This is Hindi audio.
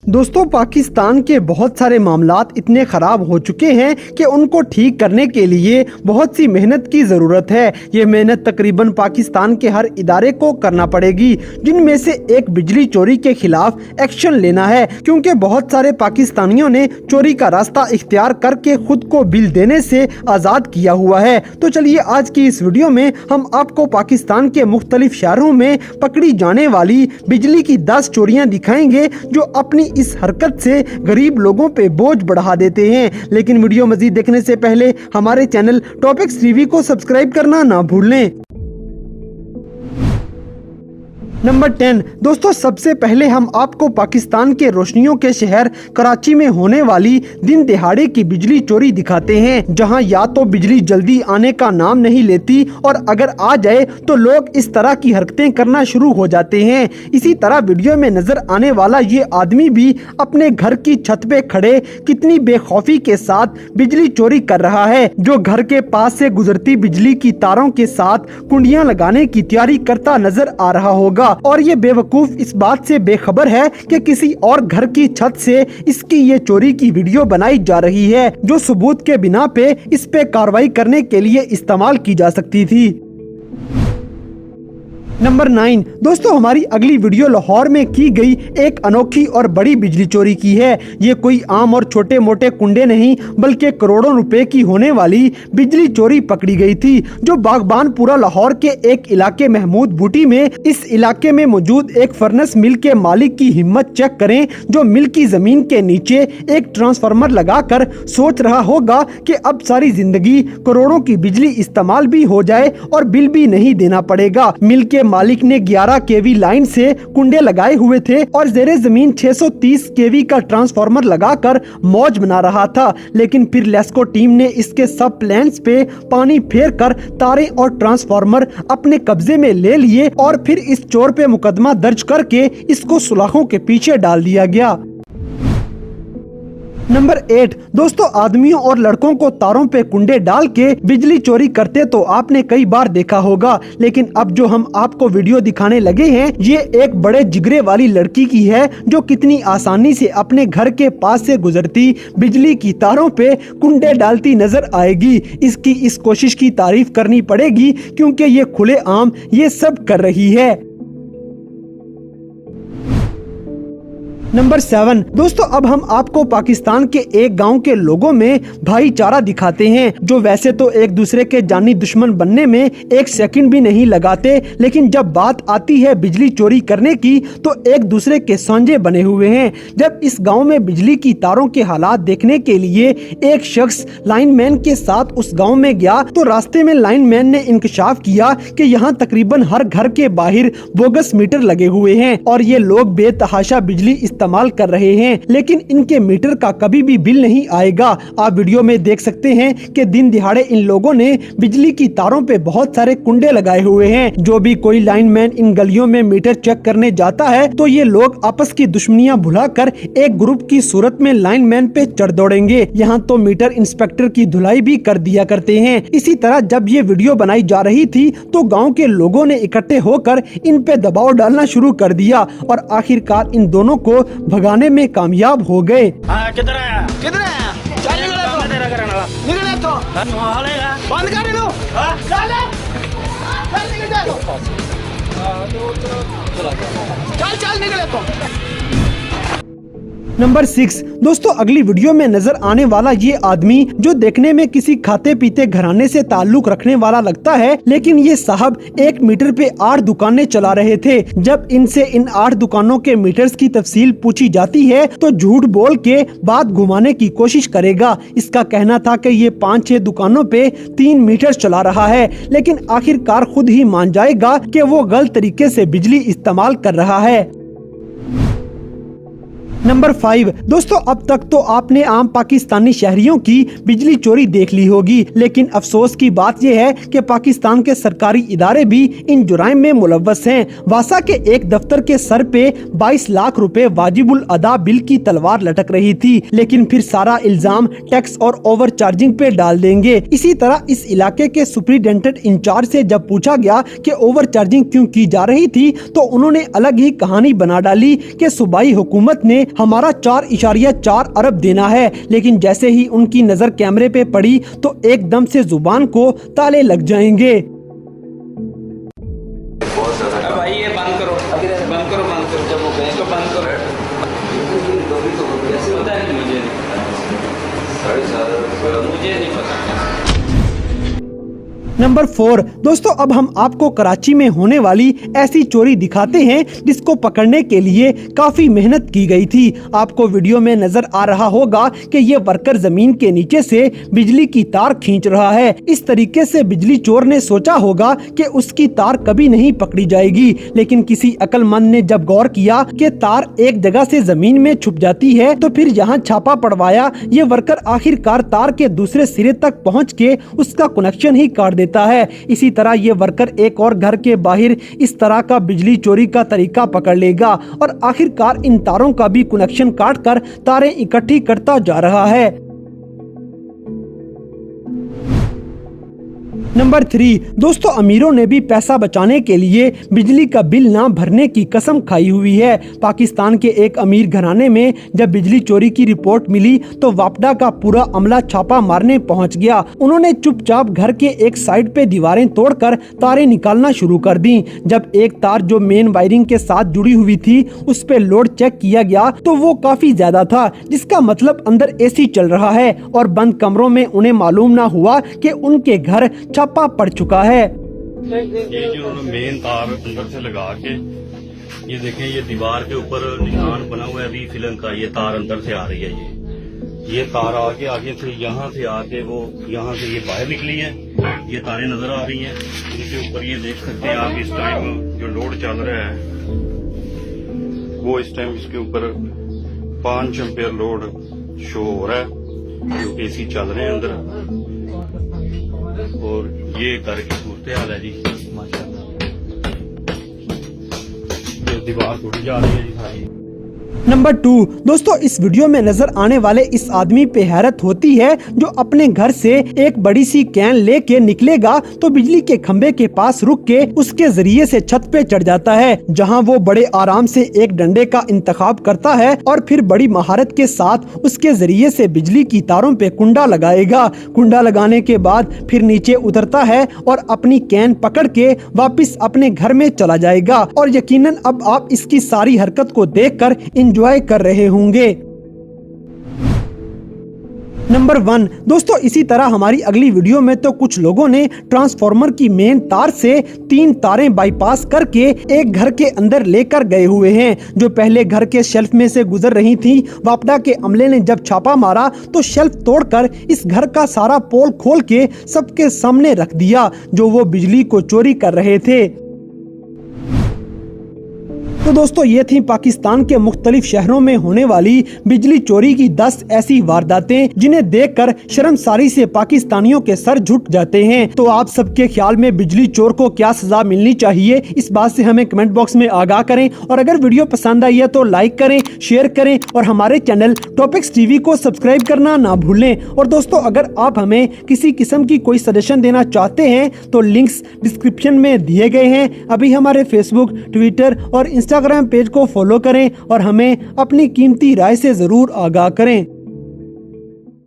दोस्तों, पाकिस्तान के बहुत सारे मामलात इतने ख़राब हो चुके हैं कि उनको ठीक करने के लिए बहुत सी मेहनत की ज़रूरत है। ये मेहनत तकरीबन पाकिस्तान के हर इदारे को करना पड़ेगी, जिनमें से एक बिजली चोरी के खिलाफ एक्शन लेना है, क्योंकि बहुत सारे पाकिस्तानियों ने चोरी का रास्ता इख्तियार करके खुद को बिल देने से आज़ाद किया हुआ है। तो चलिए आज की इस वीडियो में हम आपको पाकिस्तान के मुख्तलिफ शहरों में पकड़ी जाने वाली बिजली की 10 चोरियां दिखाएंगे जो अपनी इस हरकत से गरीब लोगों पे बोझ बढ़ा देते हैं। लेकिन वीडियो मजीद देखने से पहले हमारे चैनल टॉपिक्स टीवी को सब्सक्राइब करना ना भूलें। नंबर 10 दोस्तों, सबसे पहले हम आपको पाकिस्तान के रोशनियों के शहर कराची में होने वाली दिन दिहाड़े की बिजली चोरी दिखाते हैं, जहां या तो बिजली जल्दी आने का नाम नहीं लेती और अगर आ जाए तो लोग इस तरह की हरकतें करना शुरू हो जाते हैं। इसी तरह वीडियो में नजर आने वाला ये आदमी भी अपने घर की छत पे खड़े कितनी बेखौफी के साथ बिजली चोरी कर रहा है, जो घर के पास से गुजरती बिजली की तारों के साथ कुंडियां लगाने की तैयारी करता नजर आ रहा होगा। और ये बेवकूफ इस बात से बेखबर है कि किसी और घर की छत से इसकी ये चोरी की वीडियो बनाई जा रही है, जो सबूत के बिना पे इस पे कार्रवाई करने के लिए इस्तेमाल की जा सकती थी। नंबर 9 दोस्तों, हमारी अगली वीडियो लाहौर में की गई एक अनोखी और बड़ी बिजली चोरी की है। ये कोई आम और छोटे मोटे कुंडे नहीं बल्कि करोड़ों रुपए की होने वाली बिजली चोरी पकड़ी गई थी, जो बागबानपुरा लाहौर के एक इलाके महमूद बूटी में। इस इलाके में मौजूद एक फर्नेस मिल के मालिक की हिम्मत चेक करें, जो मिल की जमीन के नीचे एक ट्रांसफार्मर लगाकर सोच रहा होगा कि अब सारी जिंदगी करोड़ों की बिजली इस्तेमाल भी हो जाए और बिल भी नहीं देना पड़ेगा। मिल के मालिक ने 11 केवी लाइन से कुंडे लगाए हुए थे और जेरे जमीन 630 केवी का ट्रांसफार्मर लगाकर मौज बना रहा था। लेकिन फिर लेस्को टीम ने इसके सब प्लांट्स पे पानी फेरकर तारे और ट्रांसफार्मर अपने कब्जे में ले लिए और फिर इस चोर पे मुकदमा दर्ज करके इसको सुलाखों के पीछे डाल दिया गया। नंबर 8 दोस्तों, आदमियों और लड़कों को तारों पे कुंडे डाल के बिजली चोरी करते तो आपने कई बार देखा होगा, लेकिन अब जो हम आपको वीडियो दिखाने लगे हैं ये एक बड़े जिगरे वाली लड़की की है, जो कितनी आसानी से अपने घर के पास से गुजरती बिजली की तारों पे कुंडे डालती नजर आएगी। इसकी इस कोशिश की तारीफ करनी पड़ेगी, क्योंकि ये खुलेआम ये सब कर रही है। नंबर 7 दोस्तों, अब हम आपको पाकिस्तान के एक गांव के लोगों में भाईचारा दिखाते हैं, जो वैसे तो एक दूसरे के जानी दुश्मन बनने में एक सेकंड भी नहीं लगाते, लेकिन जब बात आती है बिजली चोरी करने की तो एक दूसरे के सांझे बने हुए हैं। जब इस गांव में बिजली की तारों के हालात देखने के लिए एक शख्स लाइनमैन के साथ उस गाँव में गया तो रास्ते में लाइनमैन ने इंकशाफ किया कि यहाँ तकरीबन हर घर के बाहर बोगस मीटर लगे हुए हैं और ये लोग बेतहाशा बिजली इस्तेमाल कर रहे हैं, लेकिन इनके मीटर का कभी भी बिल नहीं आएगा। आप वीडियो में देख सकते हैं कि दिन दिहाड़े इन लोगों ने बिजली की तारों पे बहुत सारे कुंडे लगाए हुए हैं। जो भी कोई लाइनमैन इन गलियों में मीटर चेक करने जाता है तो ये लोग आपस की दुश्मनियां भुलाकर एक ग्रुप की सूरत में लाइनमैन पे चढ़ दौड़ेंगे। यहाँ तो मीटर इंस्पेक्टर की धुलाई भी कर दिया करते हैं। इसी तरह जब ये वीडियो बनाई जा रही थी तो गाँव के लोगों ने इकट्ठे होकर इन पे दबाव डालना शुरू कर दिया और आखिरकार इन दोनों को भगाने में कामयाब हो गए। किधर है? किधर है? चल निकल तो तेरा करने वाला। निकल तो। हालेगा। बंद कर दो। हां चल। चल निकल जा। चल चल निकल तो। नंबर 6 दोस्तों, अगली वीडियो में नजर आने वाला ये आदमी, जो देखने में किसी खाते पीते घराने से ताल्लुक रखने वाला लगता है, लेकिन ये साहब एक मीटर पे 8 दुकानें चला रहे थे। जब इनसे इन 8 दुकानों के मीटर्स की तफसील पूछी जाती है तो झूठ बोल के बात घुमाने की कोशिश करेगा। इसका कहना था कि ये 5-6 दुकानों पे 3 मीटर चला रहा है, लेकिन आखिरकार खुद ही मान जाएगा कि वो गलत तरीके से बिजली इस्तेमाल कर रहा है। नंबर 5 दोस्तों, अब तक तो आपने आम पाकिस्तानी शहरियों की बिजली चोरी देख ली होगी, लेकिन अफसोस की बात यह है कि पाकिस्तान के सरकारी इदारे भी इन जुराइम में मुलव्वस हैं। वासा के एक दफ्तर के सर पे 22 लाख रुपए वाजिबुल अदा बिल की तलवार लटक रही थी, लेकिन फिर सारा इल्जाम टैक्स और ओवर चार्जिंग पे डाल देंगे। इसी तरह इस इलाके के सुप्रिंटेंडेंट इंचार्ज से जब पूछा गया कि ओवर चार्जिंग क्यों की जा रही थी तो उन्होंने अलग ही कहानी बना डाली कि सूबाई हुकूमत ने हमारा 4.4 अरब देना है। लेकिन जैसे ही उनकी नजर कैमरे पे पड़ी तो एकदम से जुबान को ताले लग जाएंगे। भाई ये बंद करो, बंद करो, बंद करो, जब वो गए तो बंद करो। पता नहीं मुझे, मुझे नहीं पता। नंबर 4 दोस्तों, अब हम आपको कराची में होने वाली ऐसी चोरी दिखाते हैं जिसको पकड़ने के लिए काफी मेहनत की गई थी। आपको वीडियो में नजर आ रहा होगा कि ये वर्कर जमीन के नीचे से बिजली की तार खींच रहा है। इस तरीके से बिजली चोर ने सोचा होगा कि उसकी तार कभी नहीं पकड़ी जाएगी, लेकिन किसी अक्लमंद ने जब गौर किया कि तार एक जगह से जमीन में छुप जाती है तो फिर यहाँ छापा पड़वाया। ये वर्कर आखिरकार तार के दूसरे सिरे तक पहुँच के उसका कनेक्शन ही काट देता है। इसी तरह ये वर्कर एक और घर के बाहर इस तरह का बिजली चोरी का तरीका पकड़ लेगा और आखिरकार इन तारों का भी कनेक्शन काट कर तारें इकट्ठी करता जा रहा है। नंबर 3 दोस्तों, अमीरों ने भी पैसा बचाने के लिए बिजली का बिल ना भरने की कसम खाई हुई है। पाकिस्तान के एक अमीर घराने में जब बिजली चोरी की रिपोर्ट मिली तो वापडा का पूरा अमला छापा मारने पहुंच गया। उन्होंने चुपचाप घर के एक साइड पे दीवारें तोड़कर तारें निकालना शुरू कर दी। जब एक तार जो मेन वायरिंग के साथ जुड़ी हुई थी उस पे लोड चेक किया गया तो वो काफी ज्यादा था, जिसका मतलब अंदर एसी चल रहा है और बंद कमरों में उन्हें मालूम ना हुआ कि उनके घर छापा पड़ चुका है। ये जो उन्होंने मेन तार अंदर से लगा के, ये देखें, ये दीवार के ऊपर निशान बना हुआ है अभी फिल्म का। ये तार अंदर से आ रही है, ये तार आगे से यहाँ से आके वो यहाँ से ये बाहर निकली है। ये तारें नजर आ रही हैं। इनके ऊपर ये देख सकते हैं आप, इस टाइम जो लोड चल रहा है वो इस टाइम इसके ऊपर 5 एम्पेयर लोड शो हो रहा है। जो एसी चल रहे हैं अंदर और ये घर की सूरत हाल है जी। माशाल्लाह ये दीवार टूट जा रही है जी सारी। नंबर 2 दोस्तों, इस वीडियो में नजर आने वाले इस आदमी पे हैरत होती है जो अपने घर से एक बड़ी सी कैन लेके निकलेगा तो बिजली के खंबे के पास रुक के उसके जरिए से छत पे चढ़ जाता है, जहां वो बड़े आराम से एक डंडे का इंतखाब करता है और फिर बड़ी महारत के साथ उसके जरिए से बिजली की तारों पे कुंडा लगाएगा। कुंडा लगाने के बाद फिर नीचे उतरता है और अपनी कैन पकड़ के वापस अपने घर में चला जाएगा। और यकीनन अब आप इसकी सारी हरकत को देखकर एंजॉय कर रहे होंगे। नंबर 1 दोस्तों, इसी तरह हमारी अगली वीडियो में तो कुछ लोगों ने ट्रांसफार्मर की मेन तार से 3 तारें बाईपास करके एक घर के अंदर लेकर गए हुए हैं जो पहले घर के शेल्फ में से गुजर रही थी। वापडा के अमले ने जब छापा मारा तो शेल्फ तोड़कर इस घर का सारा पोल खोल के सबके सामने रख दिया जो वो बिजली को चोरी कर रहे थे। तो दोस्तों, ये थी पाकिस्तान के मुख्तलिफ शहरों में होने वाली बिजली चोरी की 10 ऐसी वारदातें जिन्हें देखकर शर्मसारी से पाकिस्तानियों के सर झुक जाते हैं। तो आप सबके ख्याल में बिजली चोर को क्या सजा मिलनी चाहिए, इस बात से हमें कमेंट बॉक्स में आगाह करें। और अगर वीडियो पसंद आई है तो लाइक करें, शेयर करें और हमारे चैनल टॉपिक्स टीवी को सब्सक्राइब करना ना भूलें। और दोस्तों, अगर आप हमें किसी किस्म की कोई सजेशन देना चाहते हैं तो लिंक्स डिस्क्रिप्शन में दिए गए हैं। अभी हमारे फेसबुक, ट्विटर और इंस्टाग्राम पेज को फॉलो करें और हमें अपनी कीमती राय से जरूर आगाह करें।